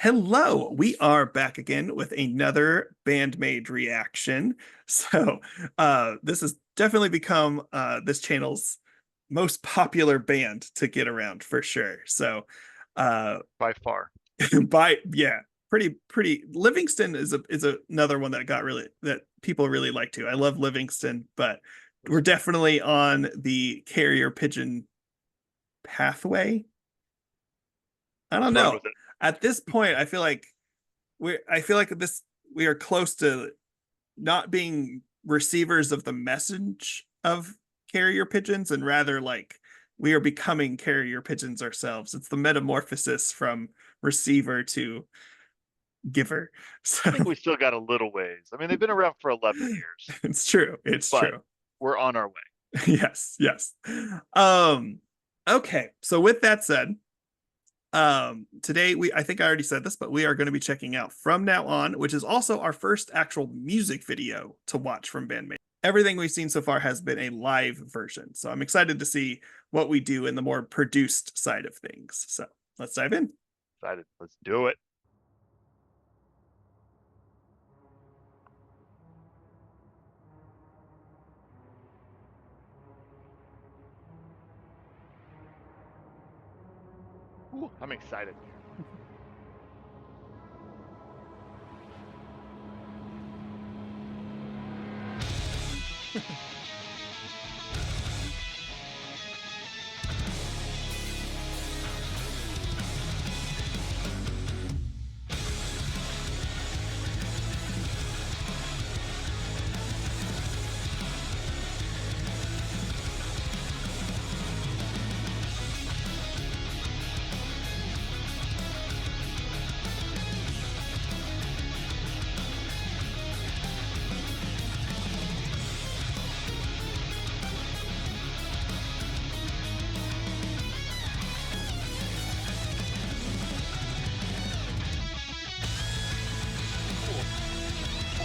Hello, we are back again with another Band-Maid reaction. So, this has definitely become this channel's most popular band to get around for sure. So, uh, by far. by yeah, pretty. Livingston is another one that got really that people really like too. I love Livingston, but we're definitely on the carrier pigeon pathway. I don't Let's run know. with it. At this point, I feel like this we are close to not being receivers of the message of carrier pigeons and rather like we are becoming carrier pigeons ourselves. It's the metamorphosis from receiver to giver. I So think we still got a little ways. I mean, they've been around for 11 years, it's true. It's but true. we're on our way. Yes, yes. Um okay. So with that said, today I think I already said this, but we are going to be checking out From Now On, which is also our first actual music video to watch from Band-Maid. Everything we've seen so far has been a live version, so I'm excited to see what we do in the more produced side of things. So let's dive in. Excited. Let's do it. Ooh, I'm excited.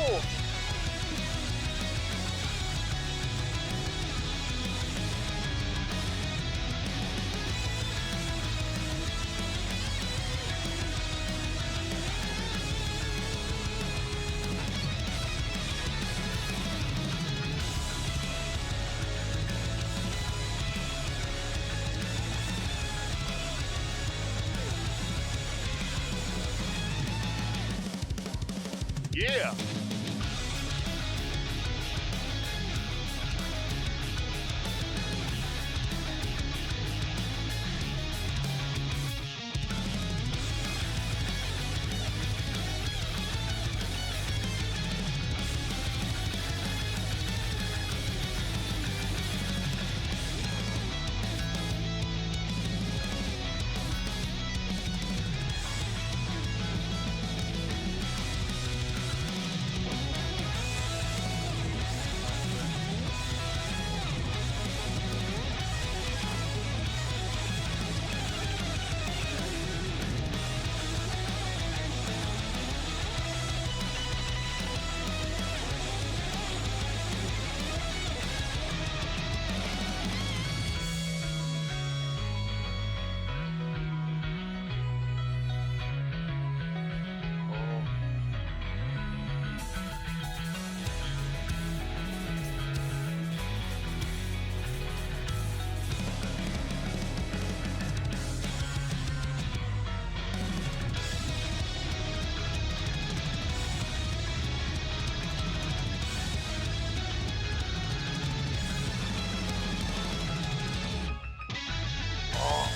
Oh, yeah. Oh, oh.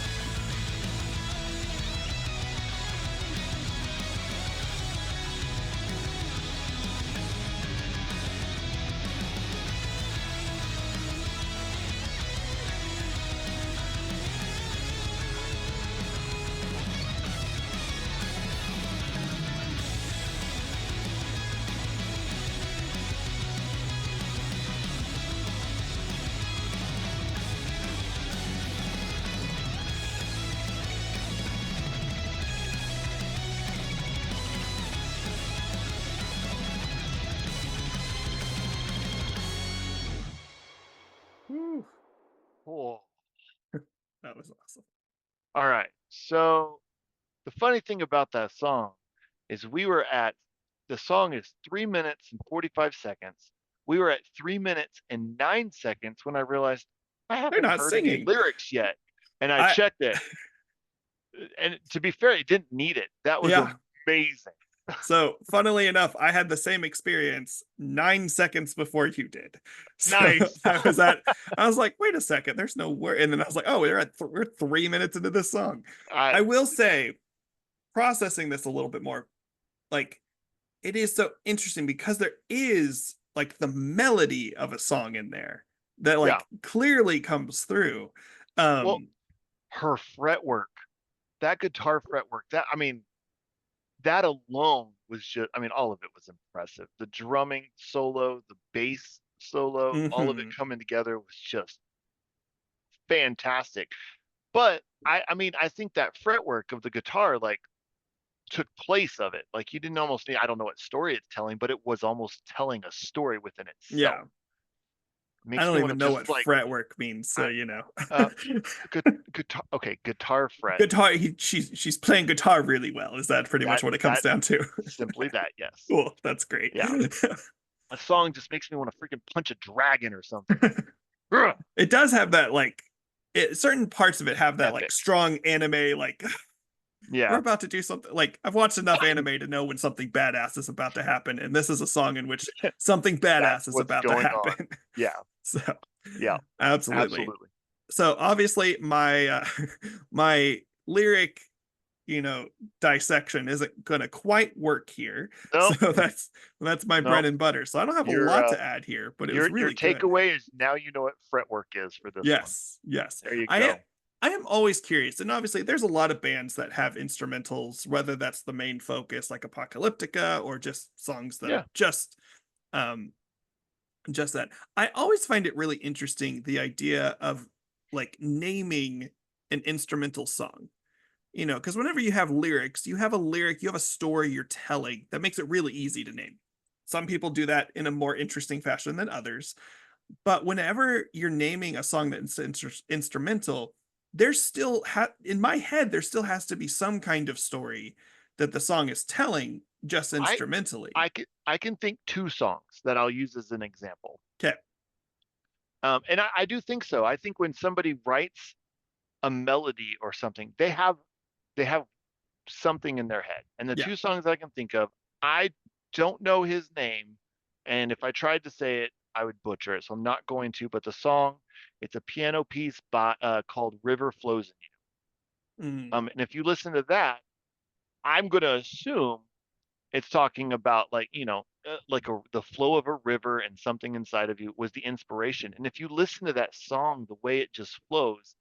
Woo. Oh. That was awesome. All right. So the funny thing about that song is the song is 3 minutes and 45 seconds. We were at 3 minutes and 9 seconds when I realized I They're haven't not heard any singing. lyrics yet. And I I checked it. And to be fair, it didn't need it. That was yeah. amazing. So, funnily enough, I had the same experience 9 seconds before you did. So Nice. I was like, wait a second, there's no word. And then I was like, oh, we're 3 minutes into this song. I I will say, processing this a little bit more, like, it is so interesting because there is like the melody of a song in there that yeah. like clearly comes through. Well, Um, her fretwork, that guitar fretwork, that alone was just, I mean, all of it was impressive. The drumming solo, the bass solo, all of it mhm. coming together was just fantastic. But I mean, I think that fretwork of the guitar like took place of it. Like you didn't almost need, I don't know what story it's telling, but it was almost telling a story within itself. Yeah. I Makes don't me want even to know just what like, fretwork means, so I, you know. uh, guitar, okay, guitar fret. Guitar, she's playing guitar really well. Is that pretty much what it comes That down to? simply that, yes. Cool, that's great. Yeah. A song just makes me want to freaking punch a dragon or something. Ugh, It does have that like certain parts of it have that like epic. strong anime like we're Yeah. about to do something. Like I've watched enough anime to know when something badass is about to happen, and this is a song in which something That's badass is what's about to going on. happen. Yeah. So Yeah. absolutely. Absolutely. So obviously my my lyric, you know, dissection isn't gonna quite work here. Nope. So that's my bread Nope. and butter. So I don't have a Your lot to add here, but it was your really good. takeaway is now you know what fretwork is for this one. Yes, yes. There you I am go. I am always curious, and obviously there's a lot of bands that have instrumentals, whether that's the main focus, like Apocalyptica, or just songs that Yeah. are um just that. I always find it really interesting the idea of like naming an instrumental song. You know, because whenever you have lyrics, you have a lyric, you have a story you're telling that makes it really easy to name. Some people do that in a more interesting fashion than others. But whenever you're naming a song that's instrumental, there's still in my head there still has to be some kind of story that the song is telling just I instrumentally. I can think two songs that I'll use as an example. Okay. And I do think so. I think when somebody writes a melody or something, they have something in their head. And the Yeah. two songs I can think of, I don't know his name, and if I tried to say it, I would butcher it. So I'm not going to. But the song, it's a piano piece called "River Flows in Mm, You." And if you listen to that, I'm going to assume it's talking about like like the flow of a river and something inside of you was the inspiration. And if you listen to that song, the way it just flows,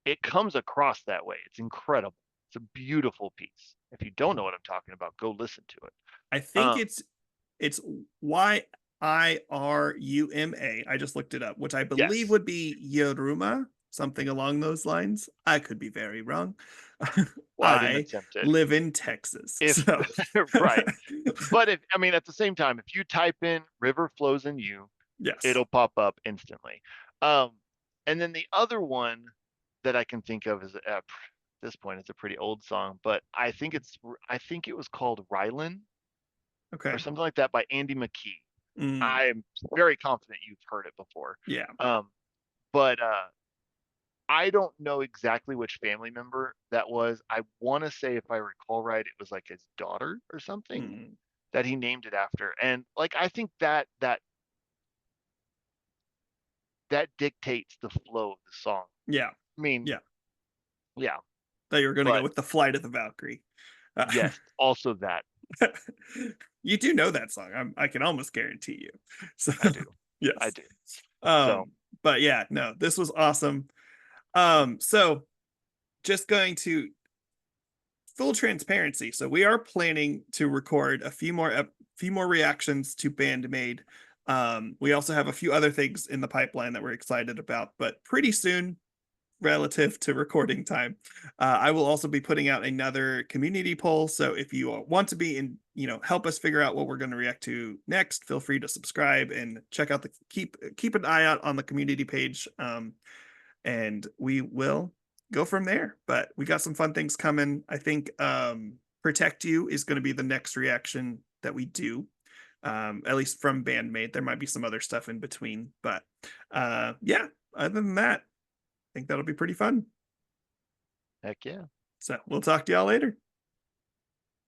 it comes across that way. It's incredible. It's a beautiful piece. If you don't know what I'm talking about, go listen to it. I think Um, it's Yiruma. I just looked it up, which I believe yes. would be Yoruma, something along those lines. I could be very wrong. Well, I didn't I attempt it. live in Texas, If so right, but if I mean at the same time, if you type in "river flows in you," yes, it'll pop up instantly. Um, and then the other one that I can think of is at this point, it's a pretty old song, but I think it was called "Rylan" or okay, something like that by Andy McKee. mm, I'm very confident you've heard it before. yeah, Um, but I don't know exactly which family member that was. I want to say, if I recall right, it was like his daughter or something mm, that he named it after. And like I think that dictates the flow of the song. yeah, I mean, yeah. yeah, Thought you were going to go but with the Flight of the Valkyrie. Uh, yes, also that you do know that song. I can almost guarantee you. So I do. I yes. do. So, Um, but yeah, no, this was awesome. So just going to full transparency. So we are planning to record a few more reactions to Band-Maid. We also have a few other things in the pipeline that we're excited about, but pretty soon, relative to recording time, I will also be putting out another community poll. So if you want to be in, you know, help us figure out what we're going to react to next, feel free to subscribe and check out keep an eye out on the community page. And we will go from there. But we got some fun things coming. I think Protect You is going to be the next reaction that we do. At least from Band-Maid. There might be some other stuff in between, but yeah, other than that, I think that'll be pretty fun. Heck yeah. So we'll talk to y'all later.